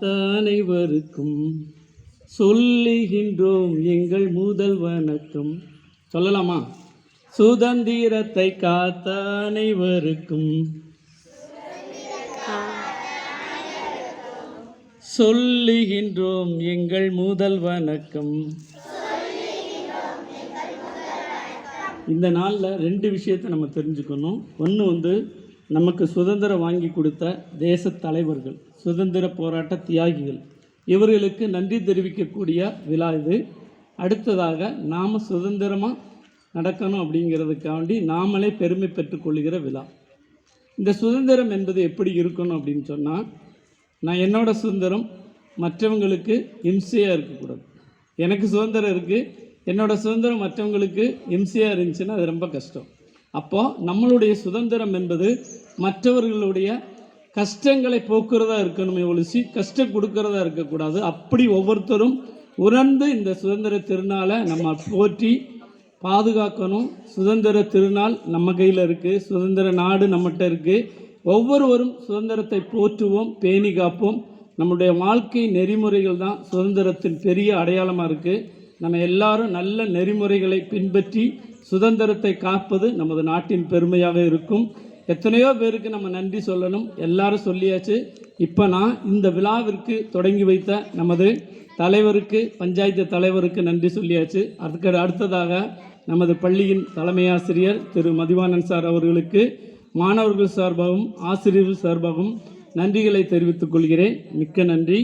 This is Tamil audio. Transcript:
அனைவருக்கும் சொல்லுகின்றோம் எங்கள் முதல் வணக்கம். சொல்லலாமா? சுதந்திரத்தை காத்த அனைவருக்கும் சொல்லுகின்றோம் எங்கள் முதல் வணக்கம். இந்த நாளில் 2 விஷயத்தை நம்ம தெரிஞ்சுக்கணும். ஒன்று நமக்கு சுதந்திரம் வாங்கி கொடுத்த தேச தலைவர்கள், சுதந்திர போராட்ட தியாகிகள், இவர்களுக்கு நன்றி தெரிவிக்கக்கூடிய விழா இது. அடுத்ததாக நாம் சுதந்திரமாக நடக்கணும் அப்படிங்கிறதுக்காண்டி நாமளே பெருமை பெற்றுக்கொள்கிற விழா. இந்த சுதந்திரம் என்பது எப்படி இருக்கணும் அப்படின்னு சொன்னால், நான் என்னோட சுதந்திரம் மற்றவங்களுக்கு இம்சையாக இருக்கக்கூடாது. எனக்கு சுதந்திரம் இருக்குது, என்னோடய சுதந்திரம் மற்றவங்களுக்கு இம்சையாக இருந்துச்சுன்னா அது ரொம்ப கஷ்டம். அப்போது நம்மளுடைய சுதந்திரம் என்பது மற்றவர்களுடைய கஷ்டங்களை போக்குறதா இருக்கணுமே ஒழிச்சு கஷ்டம் கொடுக்கறதா இருக்கக்கூடாது. அப்படி ஒவ்வொருத்தரும் உணர்ந்து இந்த சுதந்திர திருநாளை நம்ம போற்றி பாதுகாக்கணும். சுதந்திர திருநாள் நம்ம கையில் இருக்குது, சுதந்திர நாடு நம்மகிட்ட இருக்குது. ஒவ்வொருவரும் சுதந்திரத்தை போற்றுவோம், பேணி காப்போம். நம்முடைய வாழ்க்கை நெறிமுறைகள் தான் சுதந்திரத்தின் பெரிய அடையாளமாக இருக்குது. நம்ம எல்லாரும் நல்ல நெறிமுறைகளை பின்பற்றி சுதந்திரத்தை காப்பது நமது நாட்டின் பெருமையாக இருக்கும். எத்தனையோ பேருக்கு நம்ம நன்றி சொல்லணும், எல்லாரும் சொல்லியாச்சு. இப்போ நான் இந்த விழாவிற்கு தொடங்கி வைத்த நமது தலைவருக்கு, பஞ்சாயத்து தலைவருக்கு நன்றி சொல்லியாச்சு. அதுக்கு அடுத்ததாக நமது பள்ளியின் தலைமை ஆசிரியர் திரு மதிவாணன் சார் அவர்களுக்கு மாணவர்கள் சார்பாகவும் ஆசிரியர்கள் சார்பாகவும் நன்றிகளை தெரிவித்துக் கொள்கிறேன். மிக்க நன்றி.